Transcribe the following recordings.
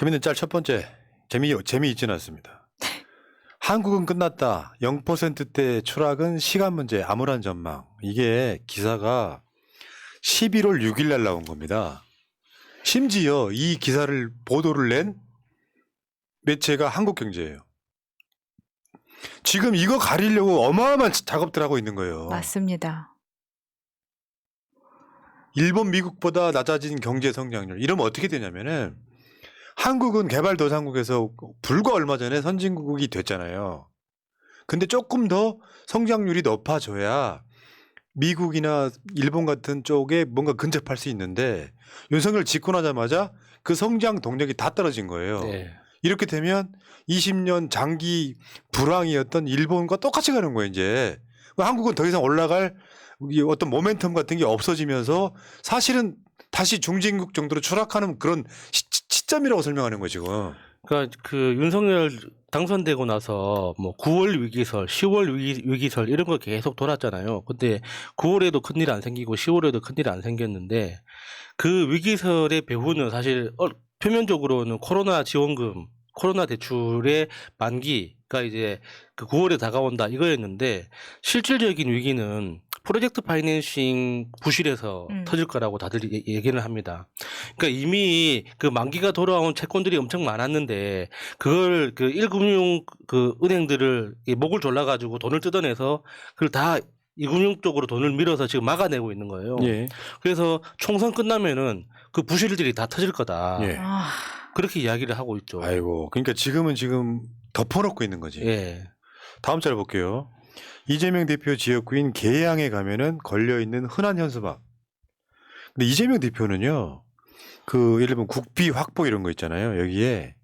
재밌는 짤 첫 번째. 재미있지는 않습니다. 한국은 끝났다. 0%대 추락은 시간 문제. 암울한 전망. 이게 기사가 11월 6일 날 나온 겁니다. 심지어 이 기사를 보도를 낸 매체가 한국경제예요. 지금 이거 가리려고 어마어마한 작업들 하고 있는 거예요. 맞습니다. 일본, 미국보다 낮아진 경제 성장률. 이러면 어떻게 되냐면은 한국은 개발도상국에서 불과 얼마 전에 선진국이 됐잖아요. 근데 조금 더 성장률이 높아져야 미국이나 일본 같은 쪽에 뭔가 근접할 수 있는데 윤석열 집권하자마자 그 성장 동력이 다 떨어진 거예요. 네. 이렇게 되면 20년 장기 불황이었던 일본과 똑같이 가는 거예요, 이제. 한국은 더 이상 올라갈 어떤 모멘텀 같은 게 없어지면서 사실은 다시 중진국 정도로 추락하는 그런 시점이라고 설명하는 거예요, 지금. 그러니까 그 윤석열 당선되고 나서 뭐 9월 위기설, 10월 위기설 이런 거 계속 돌았잖아요. 근데 9월에도 큰일 안 생기고 10월에도 큰일 안 생겼는데 그 위기설의 배후는 사실 표면적으로는 코로나 지원금, 코로나 대출의 만기가 이제 그 9월에 다가온다 이거였는데 실질적인 위기는 프로젝트 파이낸싱 부실에서 터질 거라고 다들 얘기를 합니다. 그러니까 이미 그 만기가 돌아온 채권들이 엄청 많았는데 그걸 그 1금융 그 은행들을 목을 졸라가지고 돈을 뜯어내서 그걸 다 이금융 쪽으로 돈을 밀어서 지금 막아내고 있는 거예요. 예. 그래서 총선 끝나면은 그 부실들이 다 터질 거다. 예. 그렇게 이야기를 하고 있죠. 아이고, 그러니까 지금은 덮어놓고 있는 거지. 예. 다음 짤 볼게요. 이재명 대표 지역구인 계양에 가면은 걸려있는 흔한 현수막. 근데 이재명 대표는요, 예를 들면 국비 확보 이런 거 있잖아요. 여기에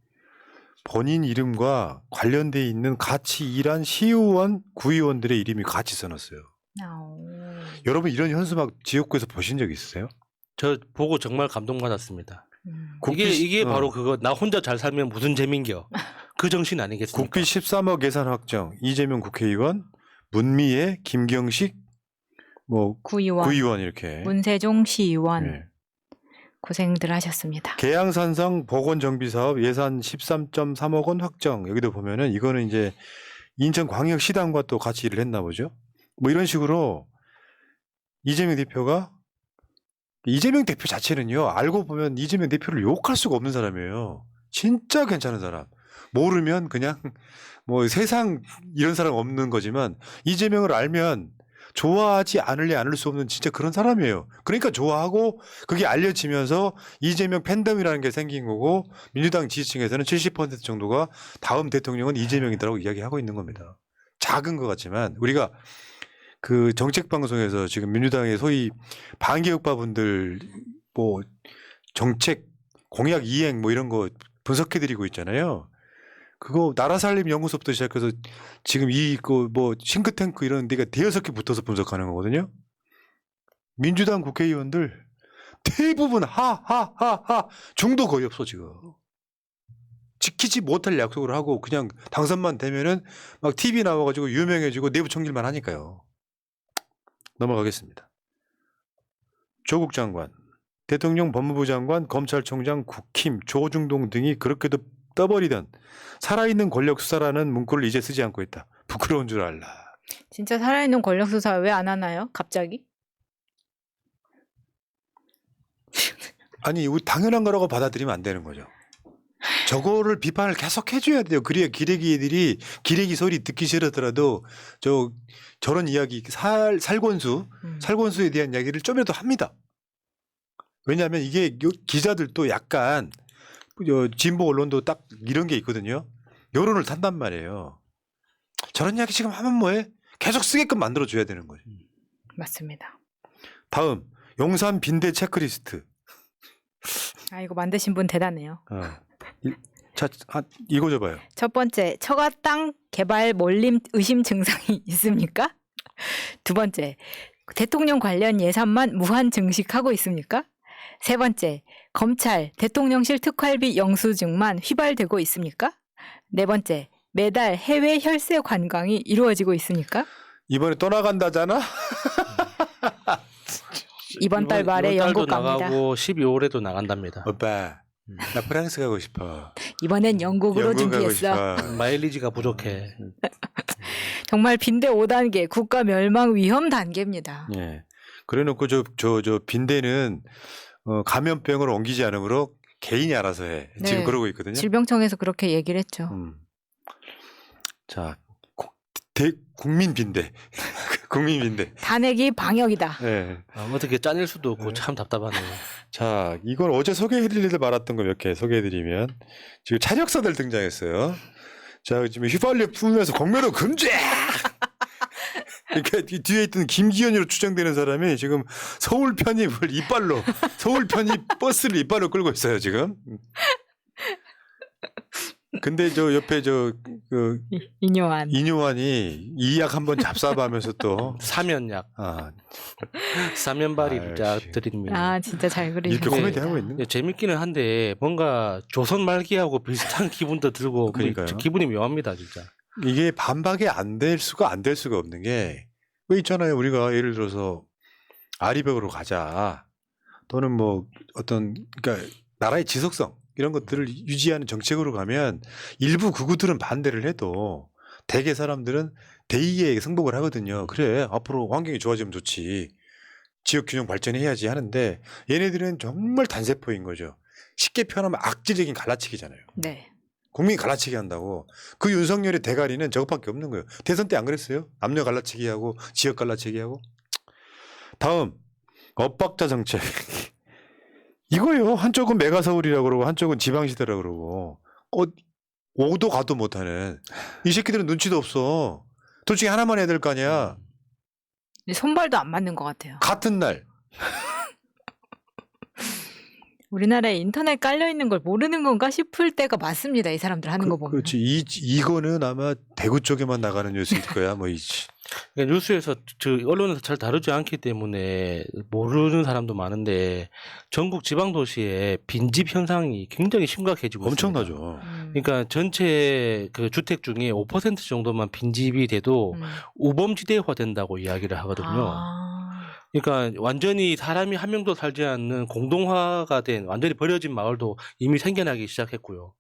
본인 이름과 관련돼 있는 같이 일한 시의원, 구의원들의 이름이 같이 써놨어요. 여러분 이런 현수막 지역구에서 보신 적 있으세요? 저 보고 정말 감동받았습니다. 국비 이게 바로 그거 나 혼자 잘 살면 무슨 재민겨. 그 정신 아니겠습니까? 국비 13억 예산 확정, 이재명 국회의원, 문미애, 김경식, 구의원 이렇게. 문세종 시의원. 네. 고생들 하셨습니다. 계양산성 보건정비사업 예산 13.3억 원 확정. 여기도 보면은 이거는 이제 인천광역시당과 또 같이 일을 했나 보죠. 뭐 이런 식으로 이재명 대표 자체는요, 알고 보면 이재명 대표를 욕할 수가 없는 사람이에요. 진짜 괜찮은 사람. 모르면 그냥 세상 이런 사람 없는 거지만 이재명을 알면 좋아하지 않을 수 없는 진짜 그런 사람이에요. 그러니까 좋아하고 그게 알려지면서 이재명 팬덤이라는 게 생긴 거고 민주당 지지층에서는 70% 정도가 다음 대통령은 이재명이라고 이야기하고 있는 겁니다. 작은 것 같지만 우리가 그 정책방송에서 지금 민주당의 소위 반개혁파분들 정책 공약 이행 이런 거 분석해드리고 있잖아요. 그거 나라살림 연구소부터 시작해서 지금 싱크탱크 이런 데가 대여섯 개 붙어서 분석하는 거거든요. 민주당 국회의원들 대부분 중도 거의 없어 지금. 지키지 못할 약속을 하고 그냥 당선만 되면은 막 TV 나와가지고 유명해지고 내부 총질만 하니까요. 넘어가겠습니다. 조국 장관, 대통령 법무부 장관, 검찰총장, 국힘, 조중동 등이 그렇게도 떠버리던 살아있는 권력 수사라는 문구를 이제 쓰지 않고 있다. 부끄러운 줄 알라. 진짜 살아있는 권력 수사 왜 안 하나요? 갑자기? 아니, 당연한 거라고 받아들이면 안 되는 거죠. 저거를 비판을 계속 해줘야 돼요. 그래야 기레기 소리 듣기 싫었더라도 저런 이야기 살권수에 대한 이야기를 좀이라도 합니다. 왜냐하면 이게 기자들도 약간 진보 언론도 딱 이런 게 있거든요. 여론을 탄단 말이에요. 저런 이야기 지금 하면 뭐해? 계속 쓰게끔 만들어줘야 되는 거죠. 맞습니다. 다음 용산 빈대 체크리스트. 이거 만드신 분 대단해요. 이거 줘봐요. 첫 번째, 처가 땅 개발 몰림 의심 증상이 있습니까? 두 번째, 대통령 관련 예산만 무한 증식하고 있습니까? 세 번째, 검찰 대통령실 특활비 영수증만 휘발되고 있습니까? 네 번째, 매달 해외 혈세 관광이 이루어지고 있습니까? 이번에 떠나간다잖아? 이번 달 말에 영국 갑니다. 나가고 12월에도 나간답니다. 오빠, 나 프랑스 가고 싶어. 이번엔 영국으로 영국 가고 준비했어. 싶어. 마일리지가 부족해. 정말 빈대 5단계 국가 멸망 위험 단계입니다. 예. 그래놓고 저 빈대는 감염병을 옮기지 않으므로 개인이 알아서 해. 지금 네. 그러고 있거든요. 질병청에서 그렇게 얘기를 했죠. 자, 국민 빈대. 국민 빈대. 탄핵이 방역이다. 예. 어떻게 짜낼 수도 없고 네. 참 답답하네요. 자, 이걸 어제 소개해드리려다 말았던 거 몇 개 소개해드리면 지금 차력사들 등장했어요. 자, 지금 휘발유 품으면서 공매도 금지! 그러니까 뒤에 있던 김기현으로 추정되는 사람이 지금 서울 편입을 이빨로 서울 편입 버스를 이빨로 끌고 있어요 지금. 근데 저 옆에 그 인요한. 이뇨환이 이약 한번 잡사하면서 또 사면약, 사면발이를 쫙 아이씨. 드립니다. 아 진짜 잘 그리셨습니다. 이렇게 코미디 하고 있는. 예, 재밌기는 한데 뭔가 조선 말기하고 비슷한 기분도 들고 뭐 그러니까요. 기분이 묘합니다 진짜. 이게 반박이 안 될 수가 없는 게 왜 있잖아요. 우리가 예를 들어서 아리백으로 가자 또는 뭐 어떤 그러니까 나라의 지속성 이런 것들을 유지하는 정책으로 가면 일부 극우들은 반대를 해도 대개 사람들은 대의에 승복을 하거든요. 그래 앞으로 환경이 좋아지면 좋지. 지역 균형 발전해야지 하는데 얘네들은 정말 단세포인 거죠. 쉽게 표현하면 악질적인 갈라치기잖아요. 네. 국민 갈라치기 한다고. 그 윤석열의 대가리는 저것밖에 없는 거예요. 대선 때 안 그랬어요? 남녀 갈라치기 하고 지역 갈라치기 하고. 다음 엇박자 정책. 이거요. 한쪽은 메가서울이라고 그러고 한쪽은 지방시대라고 그러고 오도 가도 못하는 이 새끼들은 눈치도 없어. 둘 중에 하나만 해야 될 거 아니야. 손발도 안 맞는 것 같아요. 같은 날. 우리나라에 인터넷 깔려 있는 걸 모르는 건가 싶을 때가 많습니다. 이 사람들 하는 거 보면. 그렇지. 이거는 아마 대구 쪽에만 나가는 뉴스일 거야. 뭐 그러니까 뉴스에서 언론에서 잘 다루지 않기 때문에 모르는 사람도 많은데 전국 지방 도시에 빈집 현상이 굉장히 심각해지고 있습니다. 엄청나죠. 그러니까 전체 그 주택 중에 5% 정도만 빈집이 돼도 우범지대화 된다고 이야기를 하거든요. 그러니까 완전히 사람이 한 명도 살지 않는 공동화가 된 완전히 버려진 마을도 이미 생겨나기 시작했고요.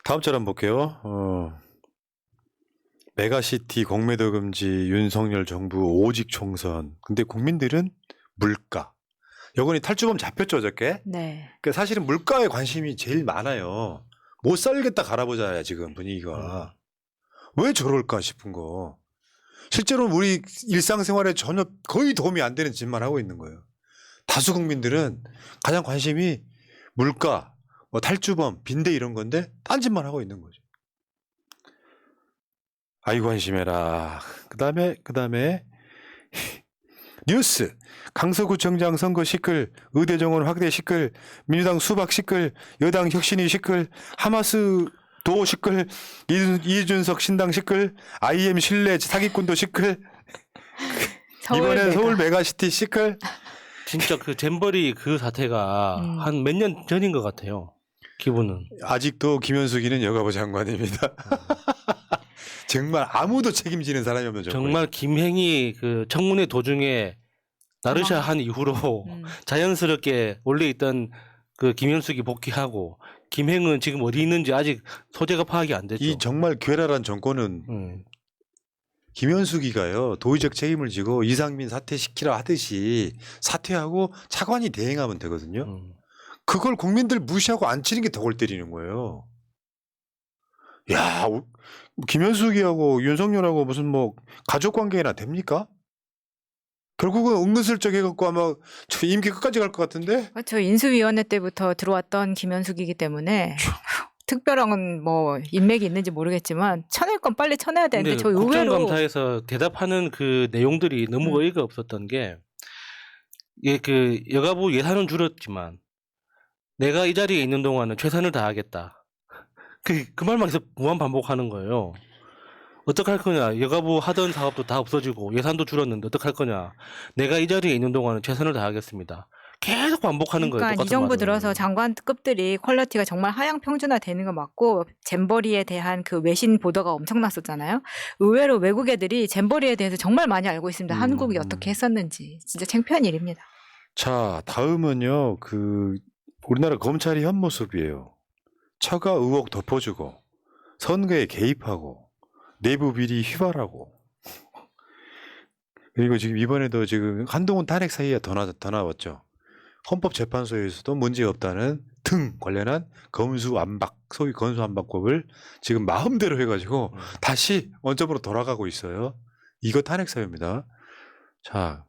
다음 절 한번 볼게요. 메가시티 공매도 금지 윤석열 정부 오직 총선. 근데 국민들은 물가. 여건이 탈주범 잡혔죠 어저께. 네. 그러니까 사실은 물가에 관심이 제일 많아요. 못 살겠다 갈아보자야 지금 분위기가. 왜 저럴까 싶은 거. 실제로는 우리 일상생활에 전혀 거의 도움이 안 되는 짓만 하고 있는 거예요. 다수 국민들은 가장 관심이 물가, 뭐 탈주범, 빈대 이런 건데 딴 짓만 하고 있는 거죠. 아이고 한심해라. 그다음에 뉴스. 강서구청장 선거 시끌, 의대 정원 확대 시끌, 민주당 수박 시끌, 여당 혁신이 시끌, 하마스 도 시끌, 이준석 신당 시끌, IM 신뢰 사기꾼도 시끌. 이번엔 서울 메가시티 시끌. 진짜 그 잼버리 그 사태가 한 몇 년 전인 것 같아요. 기분은. 아직도 김현숙이는 여가부 장관입니다. 정말 아무도 책임지는 사람이 없는 정권. 정말 김행이 그 청문회 도중에 나르샤 한 이후로 자연스럽게 원래 있던 그 김현숙이 복귀하고 김행은 지금 어디 있는지 아직 소재가 파악이 안 됐죠. 이 정말 괴랄한 정권은 김현숙이가요 도의적 책임을 지고 이상민 사퇴시키라 하듯이 사퇴하고 차관이 대행하면 되거든요. 그걸 국민들 무시하고 앉히는 게 더 골 때리는 거예요. 야, 김현숙이하고 윤석열하고 무슨 뭐 가족 관계나 됩니까? 결국은 은근슬쩍 해갖고 아마 저 임기 끝까지 갈 것 같은데. 저 인수위원회 때부터 들어왔던 김현숙이기 때문에 특별한 뭐 인맥이 있는지 모르겠지만 쳐낼 건 빨리 쳐내야 되는데 저 의외로 국정감사에서 대답하는 그 내용들이 너무 어이가 없었던 게 그 여가부 예산은 줄었지만 내가 이 자리에 있는 동안은 최선을 다하겠다. 그 말만 계속 무한 반복하는 거예요. 어떡할 거냐. 여가부 하던 사업도 다 없어지고 예산도 줄었는데 어떡할 거냐. 내가 이 자리에 있는 동안은 최선을 다하겠습니다. 계속 반복하는 거예요. 그러니까 이 정부 들어서 장관급들이 퀄리티가 정말 하향 평준화 되는 거 맞고 잼버리에 대한 그 외신 보도가 엄청났었잖아요. 의외로 외국 애들이 잼버리에 대해서 정말 많이 알고 있습니다. 한국이 어떻게 했었는지. 진짜 창피한 일입니다. 자, 다음은요. 그 우리나라 검찰이 현 모습이에요. 처가 의혹 덮어주고 선거에 개입하고 내부 비리 휘발하고 그리고 지금 이번에도 지금 한동훈 탄핵 사이에 더 나왔죠. 헌법재판소에서도 문제 없다는 등 관련한 검수안박 소위 검수안박법을 지금 마음대로 해가지고 다시 원점으로 돌아가고 있어요. 이거 탄핵 사유입니다. 자,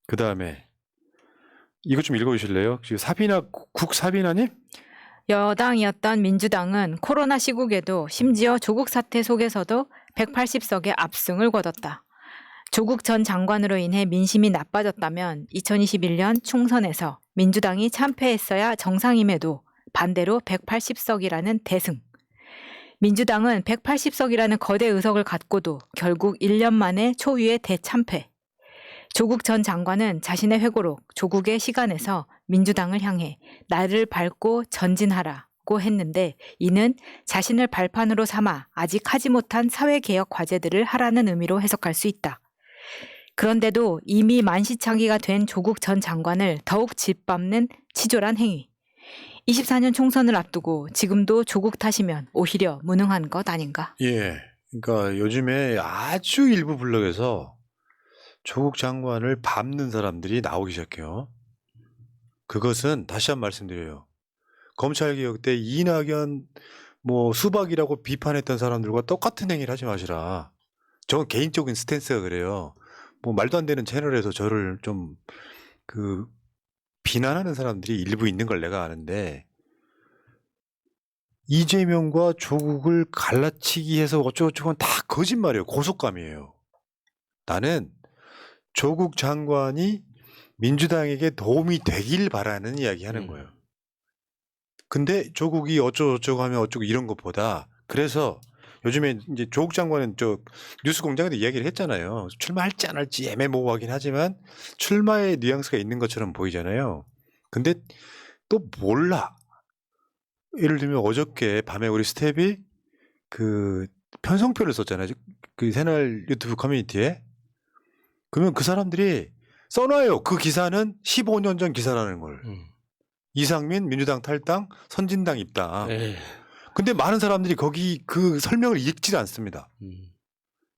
그 다음에 이거 좀 읽어주실래요? 지금 국사비나님? 여당이었던 민주당은 코로나 시국에도 심지어 조국 사태 속에서도 180석의 압승을 거뒀다. 조국 전 장관으로 인해 민심이 나빠졌다면 2021년 총선에서 민주당이 참패했어야 정상임에도 반대로 180석이라는 대승. 민주당은 180석이라는 거대 의석을 갖고도 결국 1년 만에 초유의 대참패. 조국 전 장관은 자신의 회고록 조국의 시간에서 민주당을 향해 나를 밟고 전진하라고 했는데 이는 자신을 발판으로 삼아 아직 하지 못한 사회개혁 과제들을 하라는 의미로 해석할 수 있다. 그런데도 이미 만시창기가 된 조국 전 장관을 더욱 짓밟는 치졸한 행위. 24년 총선을 앞두고 지금도 조국 탓이면 오히려 무능한 것 아닌가? 예. 그러니까 요즘에 아주 일부 블록에서 조국 장관을 밟는 사람들이 나오기 시작해요. 그것은 다시 한 번 말씀드려요. 검찰개혁 때 이낙연 수박이라고 비판했던 사람들과 똑같은 행위를 하지 마시라. 저건 개인적인 스탠스가 그래요. 말도 안 되는 채널에서 저를 좀 비난하는 사람들이 일부 있는 걸 내가 아는데 이재명과 조국을 갈라치기 해서 어쩌고저쩌고는 다 거짓말이에요. 고속감이에요. 나는 조국 장관이 민주당에게 도움이 되길 바라는 이야기 하는 거예요. 근데 조국이 어쩌고저쩌고 하면 어쩌고 이런 것보다 그래서 요즘에 이제 조국 장관은 뉴스공장에도 이야기를 했잖아요. 출마할지 안 할지 애매모호하긴 하지만 출마의 뉘앙스가 있는 것처럼 보이잖아요. 근데 또 몰라. 예를 들면 어저께 밤에 우리 스텝이 편성표를 썼잖아요. 새날 유튜브 커뮤니티에. 그러면 그 사람들이 써놔요. 그 기사는 15년 전 기사라는 걸. 이상민 민주당 탈당, 선진당 입당. 네. 근데 많은 사람들이 거기 그 설명을 읽지 않습니다.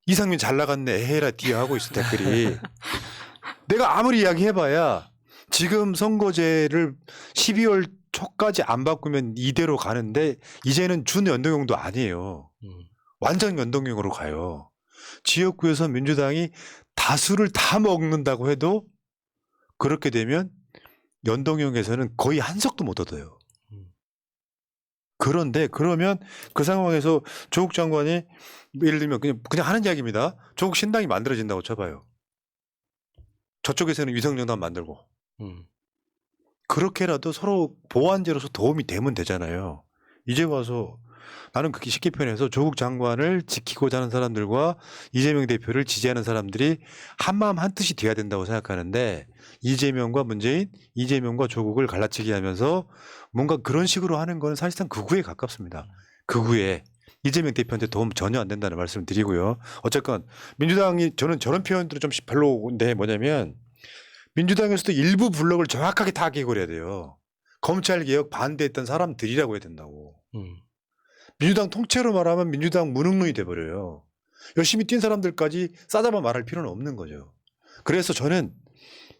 이상민 잘 나갔네, 에헤라 디아 하고 있어 댓글이. 내가 아무리 이야기해봐야 지금 선거제를 12월 초까지 안 바꾸면 이대로 가는데 이제는 준연동형도 아니에요. 완전 연동형으로 가요. 지역구에서 민주당이 다수를 다 먹는다고 해도 그렇게 되면 연동형에서는 거의 한 석도 못 얻어요. 그런데 그러면 그 상황에서 조국 장관이 예를 들면 그냥 하는 이야기입니다. 조국 신당이 만들어진다고 쳐봐요. 저쪽에서는 위성정당 만들고 그렇게라도 서로 보완제로서 도움이 되면 되잖아요. 이제 와서 나는 그렇게 쉽게 표현해서 조국 장관을 지키고자 하는 사람들과 이재명 대표를 지지하는 사람들이 한마음 한뜻이 돼야 된다고 생각하는데 이재명과 문재인, 이재명과 조국을 갈라치기 하면서 뭔가 그런 식으로 하는 거는 사실상 극우에 가깝습니다. 극우에 이재명 대표한테 도움 전혀 안 된다는 말씀을 드리고요. 어쨌건 민주당이 저는 저런 표현들은 좀 별로인데 뭐냐면 민주당에서도 일부 블록을 정확하게 다 개고를 해야 돼요. 검찰개혁 반대했던 사람들이라고 해야 된다고. 민주당 통째로 말하면 민주당 무능론이 돼버려요. 열심히 뛴 사람들까지 싸잡아 말할 필요는 없는 거죠. 그래서 저는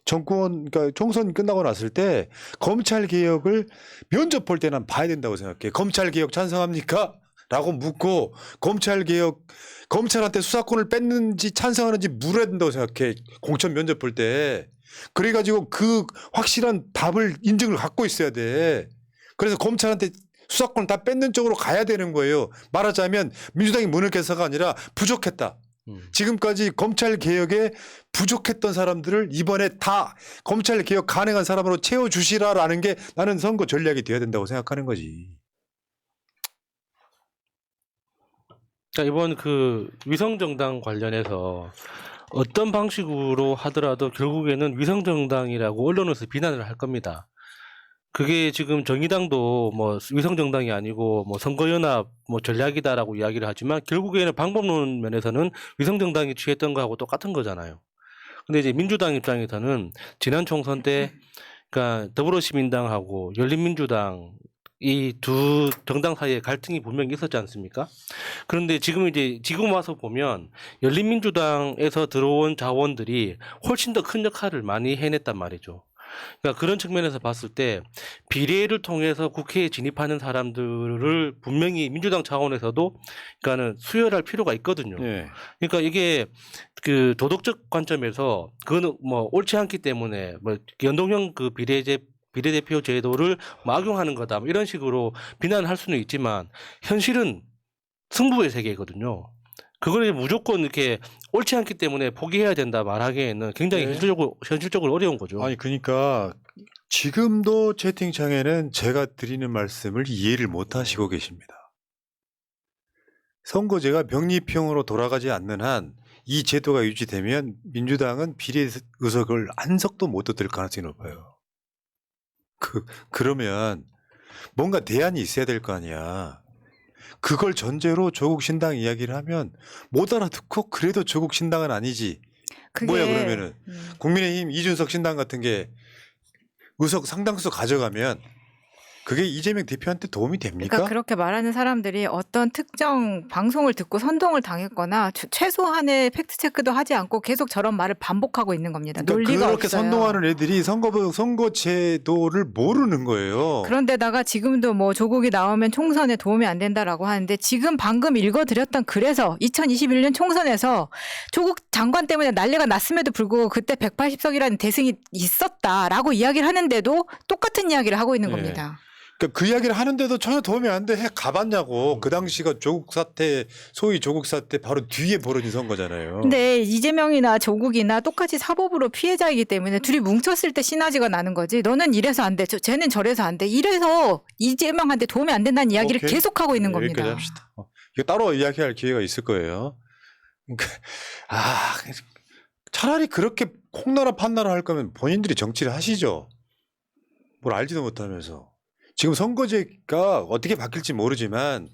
그러니까 총선 끝나고 났을 때 검찰개혁을 면접 볼 때는 봐야 된다고 생각해요. 검찰개혁 찬성합니까? 라고 묻고 검찰한테 수사권을 뺐는지 찬성하는지 물어야 된다고 생각해. 공천 면접 볼 때. 그래가지고 그 확실한 답을 인증을 갖고 있어야 돼. 그래서 검찰한테 수사권 다 뺏는 쪽으로 가야 되는 거예요. 말하자면 민주당이 무능해서가 아니라 부족했다. 지금까지 검찰개혁에 부족했던 사람들을 이번에 다 검찰개혁 가능한 사람으로 채워주시라라는 게 나는 선거 전략이 돼야 된다고 생각하는 거지. 자, 이번 위성정당 관련해서 어떤 방식으로 하더라도 결국에는 위성정당이라고 언론에서 비난을 할 겁니다. 그게 지금 정의당도 위성정당이 아니고 선거연합 전략이다라고 이야기를 하지만 결국에는 방법론 면에서는 위성정당이 취했던 거하고 똑같은 거잖아요. 근데 이제 민주당 입장에서는 지난 총선 때 그러니까 더불어시민당하고 열린민주당 이 두 정당 사이에 갈등이 분명히 있었지 않습니까? 그런데 지금 와서 보면 열린민주당에서 들어온 자원들이 훨씬 더 큰 역할을 많이 해냈단 말이죠. 그러니까 그런 측면에서 봤을 때 비례를 통해서 국회에 진입하는 사람들을 분명히 민주당 차원에서도 그러니까는 수혈할 필요가 있거든요. 예. 그러니까 이게 그 도덕적 관점에서 그거는 뭐 옳지 않기 때문에 뭐 연동형 그 비례대표 제도를 뭐 악용하는 거다 뭐 이런 식으로 비난할 수는 있지만 현실은 승부의 세계거든요. 그걸 무조건 이렇게 옳지 않기 때문에 포기해야 된다 말하기에는 굉장히 네. 현실적으로 어려운 거죠. 아니 그러니까 지금도 채팅창에는 제가 드리는 말씀을 이해를 못 하시고 계십니다. 선거제가 병립형으로 돌아가지 않는 한 이 제도가 유지되면 민주당은 비례 의석을 한 석도 못 얻을 가능성이 높아요. 그러면 뭔가 대안이 있어야 될 거 아니야. 그걸 전제로 조국 신당 이야기를 하면 못 알아듣고 그래도 조국 신당은 아니지. 그게 뭐야 그러면은 음. 국민의힘 이준석 신당 같은 게 의석 상당수 가져가면 그게 이재명 대표한테 도움이 됩니까? 그러니까 그렇게 말하는 사람들이 어떤 특정 방송을 듣고 선동을 당했거나 최소한의 팩트 체크도 하지 않고 계속 저런 말을 반복하고 있는 겁니다. 그러니까 논리가 그렇게 없어요. 선동하는 애들이 선거 제도를 모르는 거예요. 그런데다가 지금도 뭐 조국이 나오면 총선에 도움이 안 된다라고 하는데 지금 방금 읽어드렸던 글에서 2021년 총선에서 조국 장관 때문에 난리가 났음에도 불구하고 그때 180석이라는 대승이 있었다라고 이야기를 하는데도 똑같은 이야기를 하고 있는 네. 겁니다. 그러니까 그 이야기를 하는데도 전혀 도움이 안 돼. 가봤냐고. 그 당시가 조국 사태, 소위 조국 사태 바로 뒤에 벌어진 선거잖아요. 근데 이재명이나 조국이나 똑같이 사법으로 피해자이기 때문에 둘이 뭉쳤을 때 시너지가 나는 거지. 너는 이래서 안 돼. 쟤는 저래서 안 돼. 이래서 이재명한테 도움이 안 된다는 이야기를 오케이. 계속하고 있는 네, 겁니다. 여기까지 합시다. 이거 따로 이야기할 기회가 있을 거예요. 그러니까 차라리 그렇게 콩나라 판나라 할 거면 본인들이 정치를 하시죠. 뭘 알지도 못하면서. 지금 선거제가 어떻게 바뀔지 모르지만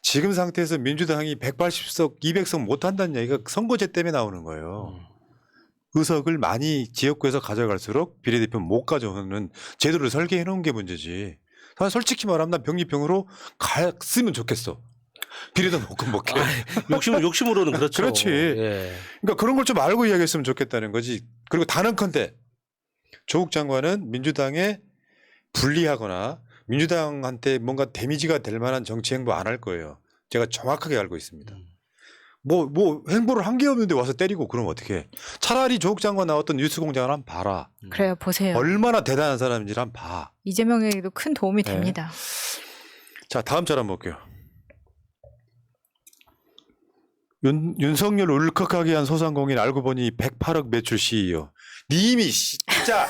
지금 상태에서 민주당이 180석, 200석 못한다는 얘기가 선거제 때문에 나오는 거예요. 의석을 많이 지역구에서 가져갈수록 비례대표 못 가져오는 제도를 설계해 놓은 게 문제지. 솔직히 말하면 난 병립형으로 갔으면 좋겠어. 비례도 못 해. 욕심으로는 그렇죠. 그렇지. 예. 그러니까 그런 걸 좀 알고 이야기했으면 좋겠다는 거지. 그리고 단언컨대 조국 장관은 민주당에 불리하거나 민주당한테 뭔가 데미지가 될 만한 정치 행보 안 할 거예요. 제가 정확하게 알고 있습니다. 뭐 행보를 한 게 없는데 와서 때리고 그러면 어떡해. 차라리 조국 장관 나왔던 뉴스공장을 한번 봐라. 그래요. 보세요. 얼마나 대단한 사람인지를 한번 봐. 이재명에게도 큰 도움이 네. 됩니다. 자, 다음 절 한번 볼게요. 윤석열 울컥하게 한 소상공인 알고 보니 108억 매출 CEO. 님이 진짜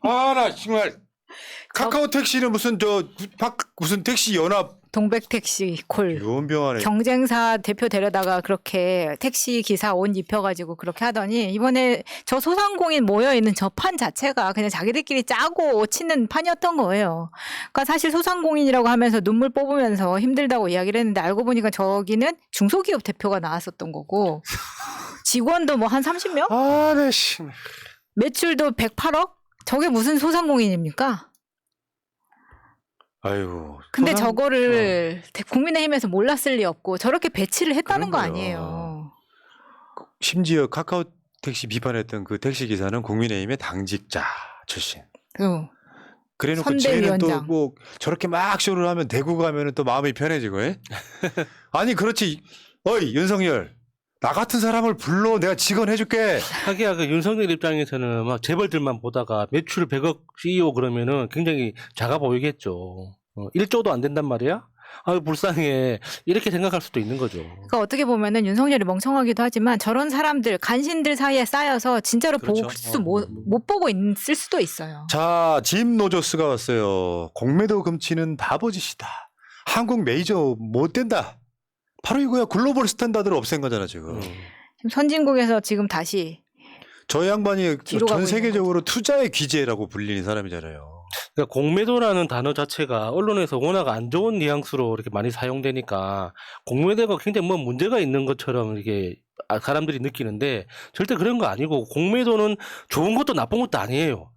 나 정말 카카오 택시는 무슨 무슨 택시 연합 동백택시 콜. 연병하네. 경쟁사 대표 데려다가 그렇게 택시 기사 옷 입혀가지고 그렇게 하더니 이번에 저 소상공인 모여있는 저 판 자체가 그냥 자기들끼리 짜고 치는 판이었던 거예요. 그러니까 사실 소상공인이라고 하면서 눈물 뽑으면서 힘들다고 이야기를 했는데 알고 보니까 저기는 중소기업 대표가 나왔었던 거고 직원도 뭐 한 30명? 네, 씨. 매출도 108억? 저게 무슨 소상공인입니까? 아이고. 근데 저거를 국민의힘에서 몰랐을 리 없고 저렇게 배치를 했다는 거 그런 거요. 아니에요. 심지어 카카오 택시 비판했던 그 택시 기사는 국민의힘의 당직자 출신. 그래놓고 쟤는 또 선대위원장. 뭐 저렇게 막 쇼를 하면 대구 가면은 또 마음이 편해지고. 아니 그렇지. 어이 윤석열. 나 같은 사람을 불러 내가 직원 해줄게. 하기야 그 윤석열 입장에서는 막 재벌들만 보다가 매출 100억 CEO 그러면은 굉장히 작아 보이겠죠. 1조도 안 된단 말이야? 아유 불쌍해. 이렇게 생각할 수도 있는 거죠. 그러니까 어떻게 보면은 윤석열이 멍청하기도 하지만 저런 사람들 간신들 사이에 쌓여서 진짜로 그렇죠. 못 보고 있을 수도 있어요. 자, 짐 노조스가 왔어요. 공매도 금치는 바보짓이다. 한국 메이저 못 된다. 바로 이거야. 글로벌 스탠다드를 없앤 거잖아 지금. 지금 선진국에서 지금 다시 저 양반이 뒤로 가고 전 있는 세계적으로 투자의 귀재라고 불리는 사람이잖아요. 그러니까 공매도라는 단어 자체가 언론에서 워낙 안 좋은 뉘앙스로 이렇게 많이 사용되니까 공매도가 굉장히 뭐 문제가 있는 것처럼 이게 사람들이 느끼는데 절대 그런 거 아니고 공매도는 좋은 것도 나쁜 것도 아니에요.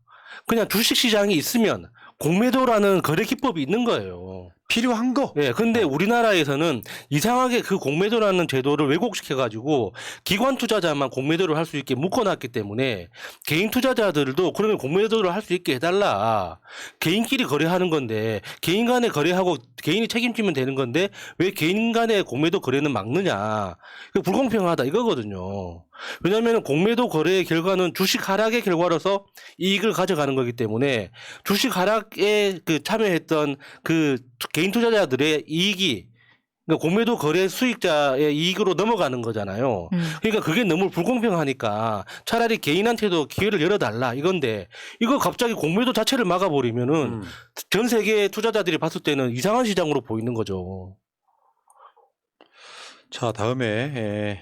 그냥 주식시장이 있으면 공매도라는 거래 기법이 있는 거예요. 필요한 거. 예, 근데 우리나라에서는 이상하게 그 공매도라는 제도를 왜곡시켜가지고 기관 투자자만 공매도를 할 수 있게 묶어놨기 때문에 개인 투자자들도 그러면 공매도를 할 수 있게 해달라. 개인끼리 거래하는 건데 개인 간에 거래하고 개인이 책임지면 되는 건데 왜 개인 간의 공매도 거래는 막느냐. 이거 불공평하다 이거거든요. 왜냐하면 공매도 거래의 결과는 주식 하락의 결과로서 이익을 가져가는 거기 때문에 주식 하락에 그 참여했던 그 개인 투자자들의 이익이 그러니까 공매도 거래 수익자의 이익으로 넘어가는 거잖아요. 그러니까 그게 너무 불공평하니까 차라리 개인한테도 기회를 열어달라 이건데 이거 갑자기 공매도 자체를 막아버리면은 전 세계 투자자들이 봤을 때는 이상한 시장으로 보이는 거죠. 자, 다음에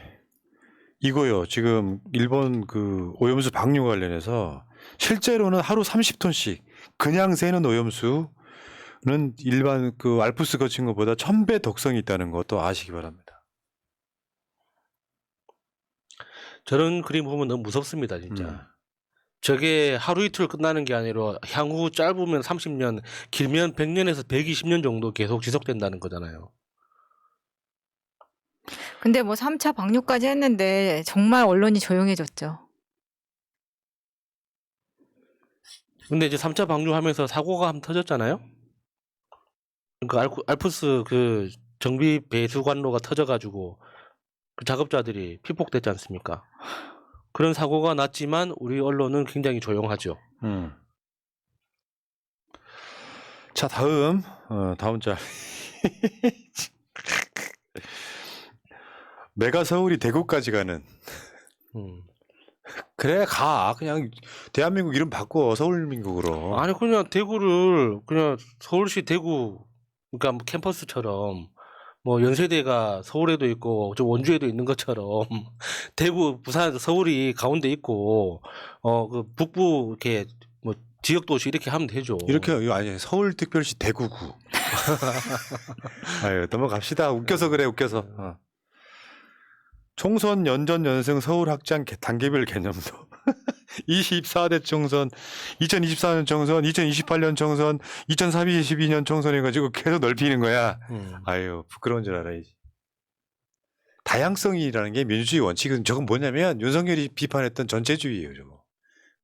이거요. 지금 일본 그 오염수 방류 관련해서 실제로는 하루 30톤씩 그냥 새는 오염수는 일반 그 알프스 거친 것보다 1000배 독성이 있다는 것도 아시기 바랍니다. 저런 그림 보면 너무 무섭습니다, 진짜. 음. 저게 하루 이틀 끝나는 게 아니라 향후 짧으면 30년, 길면 100년에서 120년 정도 계속 지속된다는 거잖아요. 근데 뭐 3차 방류까지 했는데 정말 언론이 조용해졌죠. 근데 이제 3차 방류하면서 사고가 한번 터졌잖아요. 그러니까 알프스 그 정비 배수관로가 터져가지고 그 작업자들이 피폭됐지 않습니까? 그런 사고가 났지만 우리 언론은 굉장히 조용하죠. 자, 다음 짤. 메가 서울이 대구까지 가는. 그래, 그냥 대한민국 이름 바꿔 서울민국으로. 아니 그냥 대구를 그냥 서울시 대구 그러니까 뭐 캠퍼스처럼 뭐 연세대가 서울에도 있고 저 원주에도 있는 것처럼 대구, 부산, 서울이 가운데 있고 그 북부 이렇게 뭐 지역 도시 이렇게 하면 되죠. 이렇게 아니 서울특별시 대구구. 아유, 넘어갑시다. 웃겨서 그래, 웃겨서. 총선 연전 연승 서울 확장 단계별 개념도 24대 총선, 2024년 총선, 2028년 총선, 2032년 총선 해가지고 계속 넓히는 거야. 아유, 부끄러운 줄 알아야지. 다양성이라는 게 민주주의 원칙은 저건 뭐냐면 윤석열이 비판했던 전체주의예요, 저거.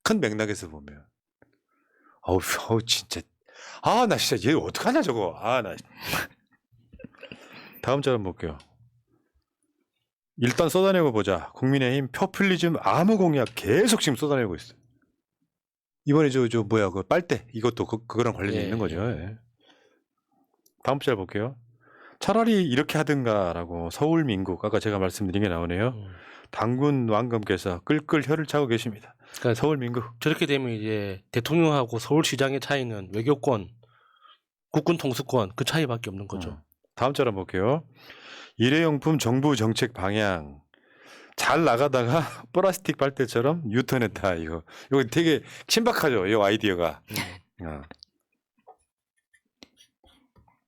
큰 맥락에서 보면. 어우, 진짜. 나 진짜 얘 어떡하냐, 저거. 나. 다음 짤 한번 볼게요. 일단 쏟아내고 보자. 국민의힘 포퓰리즘 아무 공약 계속 지금 쏟아내고 있어. 이번에 뭐야 그 빨대 이것도 그거랑 관련이 있는 거죠. 예. 다음 짤 볼게요. 차라리 이렇게 하든가라고 서울민국 아까 제가 말씀드린 게 나오네요. 당군 왕검께서 끌끌 혀를 차고 계십니다. 그러니까 서울민국. 저렇게 되면 이제 대통령하고 서울시장의 차이는 외교권, 국군 통수권 그 차이밖에 없는 거죠. 다음 짤 한번 볼게요. 일회용품 정부 정책 방향 잘 나가다가 플라스틱 빨대처럼 유턴했다. 이거 되게 신박하죠. 이 아이디어가.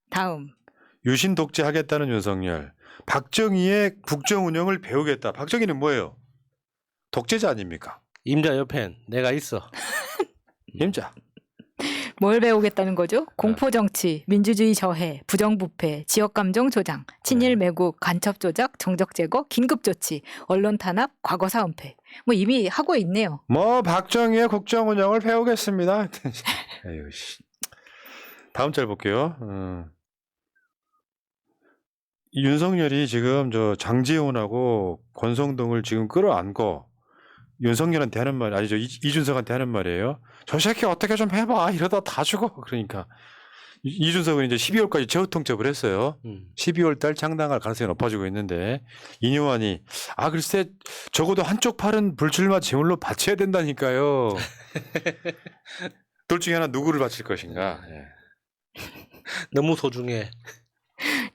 다음. 유신 독재하겠다는 윤석열. 박정희의 국정 운영을 배우겠다. 박정희는 뭐예요? 독재자 아닙니까? 임자 옆엔 내가 있어. 임자. 뭘 배우겠다는 거죠? 공포정치, 민주주의 저해, 부정부패, 지역감정 조장, 친일 매국, 간첩 조작, 정적 제거, 긴급조치, 언론 탄압, 과거사 은폐. 뭐 이미 하고 있네요. 박정희의 국정 운영을 배우겠습니다. 에휴, 씨. 다음 짤 볼게요. 윤석열이 지금 장제원하고 권성동을 지금 끌어안고 윤석열한테 하는 말 아니죠. 이준석한테 하는 말이에요. 저 새끼 어떻게 좀 해봐. 이러다 다 죽어. 그러니까 이준석은 이제 12월까지 최후 통첩을 했어요. 12월 달 창당할 가능성이 높아지고 있는데 이뇨환이 글쎄 적어도 한쪽 팔은 불출마 제물로 바쳐야 된다니까요. 둘 중에 하나 누구를 바칠 것인가. 너무 소중해.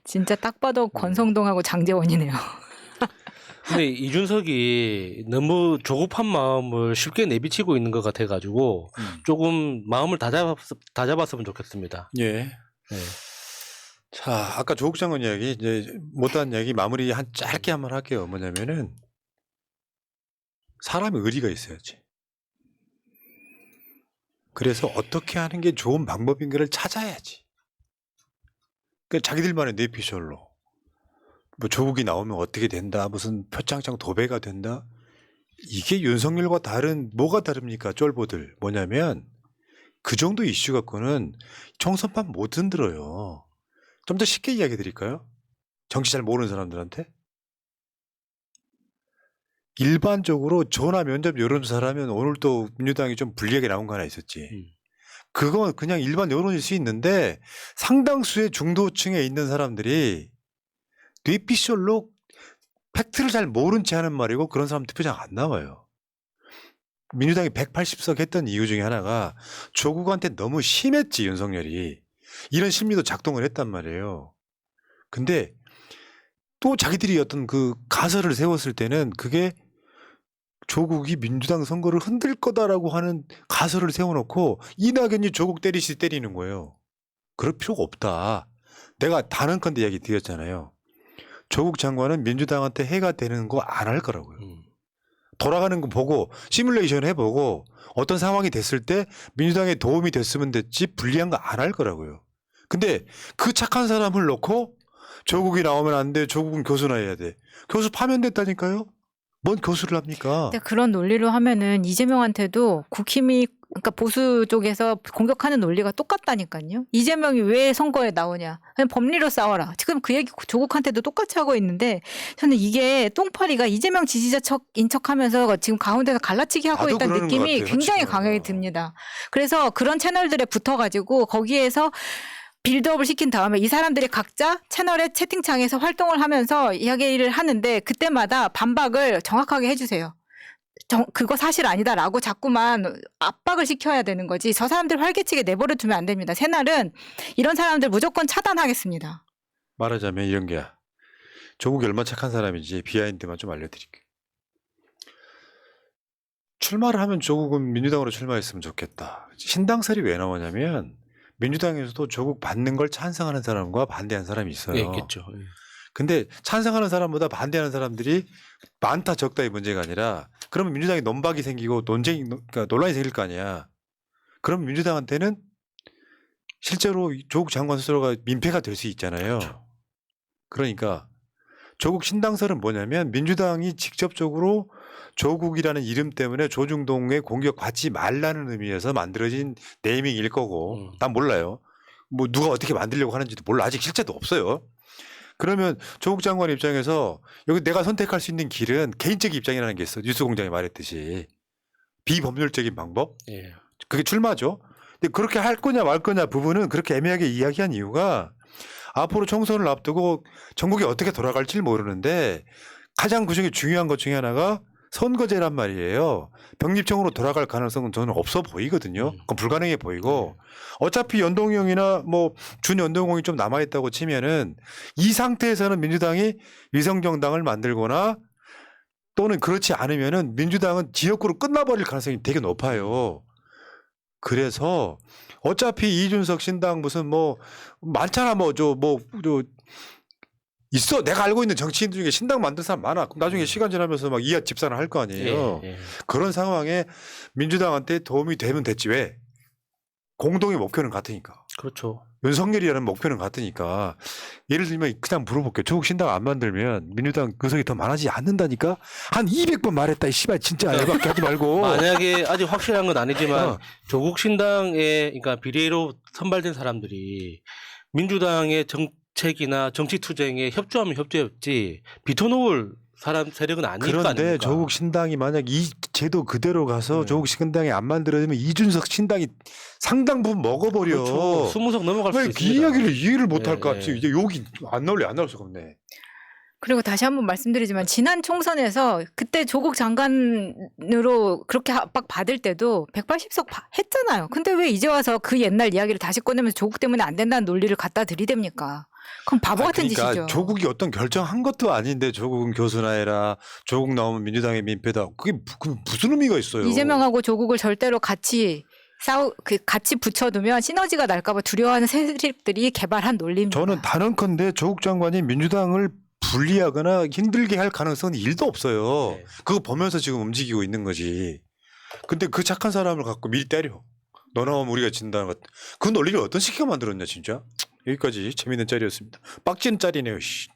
진짜 딱 봐도 권성동하고 장제원이네요. 근데 이준석이 너무 조급한 마음을 쉽게 내비치고 있는 것 같아가지고 조금 마음을 다잡았으면 좋겠습니다. 예. 네. 자, 아까 조국 장관 이야기 이제 못한 이야기 마무리 짧게 한번 할게요. 뭐냐면은 사람의 의리가 있어야지. 그래서 어떻게 하는 게 좋은 방법인가를 찾아야지. 그러니까 자기들만의 뇌피셜로 뭐 조국이 나오면 어떻게 된다, 무슨 표창장 도배가 된다. 이게 윤석열과 다른 뭐가 다릅니까? 쫄보들 뭐냐면 그 정도 이슈 갖고는 총선판 못 흔들어요. 좀 더 쉽게 이야기 드릴까요? 정치 잘 모르는 사람들한테 일반적으로 전화 면접 여론조사라면 오늘 또 민주당이 좀 불리하게 나온 거 하나 있었지. 그건 그냥 일반 여론일 수 있는데 상당수의 중도층에 있는 사람들이 뇌피셜로 팩트를 잘 모른 채 하는 말이고 그런 사람 투표장 안 나와요. 민주당이 180석 했던 이유 중에 하나가 조국한테 너무 심했지 윤석열이. 이런 심리도 작동을 했단 말이에요. 근데 또 자기들이 어떤 그 가설을 세웠을 때는 그게 조국이 민주당 선거를 흔들 거다라고 하는 가설을 세워놓고 이낙연이 조국 때리시 때리는 거예요. 그럴 필요가 없다. 내가 단언컨대 이야기 드렸잖아요. 조국 장관은 민주당한테 해가 되는 거 안 할 거라고요. 돌아가는 거 보고 시뮬레이션 해보고 어떤 상황이 됐을 때 민주당에 도움이 됐으면 됐지 불리한 거 안 할 거라고요. 근데 그 착한 사람을 놓고 조국이 나오면 안 돼. 조국은 교수나 해야 돼. 교수 파면됐다니까요. 뭔 교수를 합니까? 근데 그런 논리로 하면은 이재명한테도 국힘이 그러니까 보수 쪽에서 공격하는 논리가 똑같다니까요. 이재명이 왜 선거에 나오냐? 그냥 법리로 싸워라. 지금 그 얘기 조국한테도 똑같이 하고 있는데 저는 이게 똥파리가 이재명 지지자 척인 척하면서 지금 가운데서 갈라치기 하고 나도 있다는 그러는 느낌이 것 같아요, 굉장히 솔직히 강하게 말해서. 듭니다. 그래서 그런 채널들에 붙어가지고 거기에서 빌드업을 시킨 다음에 이 사람들이 각자 채널의 채팅창에서 활동을 하면서 이야기를 하는데 그때마다 반박을 정확하게 해주세요. 그거 사실 아니다라고 자꾸만 압박을 시켜야 되는 거지. 저 사람들 활개치게 내버려 두면 안 됩니다. 새날은 이런 사람들 무조건 차단하겠습니다. 말하자면 이런 게야. 조국이 얼마나 착한 사람인지 비하인드만 좀 알려드릴게요. 출마를 하면 조국은 민주당으로 출마했으면 좋겠다. 신당설이 왜 나오냐면 민주당에서도 조국 받는 걸 찬성하는 사람과 반대하는 사람이 있어요. 예, 있겠죠. 예. 근데 찬성하는 사람보다 반대하는 사람들이 많다 적다의 문제가 아니라 그러면 민주당에 논박이 생기고 그러니까 논란이 생길 거 아니야. 그럼 민주당한테는 실제로 조국 장관 스스로가 민폐가 될 수 있잖아요. 그렇죠. 그러니까 조국 신당설은 뭐냐면 민주당이 직접적으로 조국이라는 이름 때문에 조중동에 공격받지 말라는 의미에서 만들어진 네이밍일 거고 난 몰라요. 뭐 누가 어떻게 만들려고 하는지도 몰라. 아직 실체도 없어요. 그러면 조국 장관 입장에서 여기 내가 선택할 수 있는 길은 개인적인 입장이라는 게 있어. 뉴스공장이 말했듯이 비법률적인 방법. 예. 그게 출마죠. 근데 그렇게 할 거냐 말 거냐 부분은 그렇게 애매하게 이야기한 이유가 앞으로 총선을 앞두고 전국이 어떻게 돌아갈지 모르는데 가장 그중에 중요한 것 중에 하나가 선거제란 말이에요. 병립청으로 돌아갈 가능성은 저는 없어 보이거든요. 그건 불가능해 보이고 어차피 연동형이나 뭐 준연동형이 좀 남아있다고 치면은 이 상태에서는 민주당이 위성정당을 만들거나 또는 그렇지 않으면은 민주당은 지역구로 끝나버릴 가능성이 되게 높아요. 그래서 어차피 이준석 신당 무슨 뭐 많잖아 저 있어. 내가 알고 있는 정치인 중에 신당 만든 사람 많아. 그럼 나중에 시간 지나면서 막 이하 집산을 할 거 아니에요. 예, 예. 그런 상황에 민주당한테 도움이 되면 됐지 왜? 공동의 목표는 같으니까. 그렇죠. 윤석열이라는 목표는 같으니까. 예를 들면 그냥 물어볼게요. 조국 신당 안 만들면 민주당 의석이 더 많아지지 않는다니까? 한 200번 말했다. 이 씨발 진짜 열받게 하지 말고. 만약에 아직 확실한 건 아니지만 어. 조국 신당에 그러니까 비례로 선발된 사람들이 민주당의 정책이나 정치 투쟁에 협조하면 협조했지 비토놓을 사람 세력은 아닐 거 그런데 아닙니까? 조국 신당이 만약 이 제도 그대로 가서 네. 조국 신당이 안 만들어지면 이준석 신당이 상당 부분 먹어버려. 그렇죠. 20석 넘어갈 수 왜 이 있습니다. 이야기를 이해를 못할 네, 것 같지? 네. 이제 욕이 안 나올 수가 없네. 그리고 다시 한번 말씀드리지만 지난 총선에서 그때 조국 장관으로 그렇게 압박 받을 때도 180석 했잖아요. 근데 왜 이제 와서 그 옛날 이야기를 다시 꺼내면서 조국 때문에 안 된다는 논리를 갖다 들이댑니까? 그럼 바보 같은 그러니까 짓이죠. 조국이 어떤 결정한 것도 아닌데 조국은 교수나 해라. 조국 나오면 민주당의 민폐다. 그게 무슨 의미가 있어요? 이재명하고 조국을 절대로 같이 같이 붙여두면 시너지가 날까봐 두려워하는 세력들이 개발한 논리입니다. 저는 단언컨대 조국 장관이 민주당을 불리하거나 힘들게 할 가능성은 1도 없어요. 네. 그거 보면서 지금 움직이고 있는 거지. 근데 그 착한 사람을 갖고 미리 때려. 너 나오면 우리가 진다는 것. 그 논리를 어떤 새끼가 만들었냐 진짜. 여기까지 재밌는 짤이었습니다. 빡치는 짤이네요. 씨.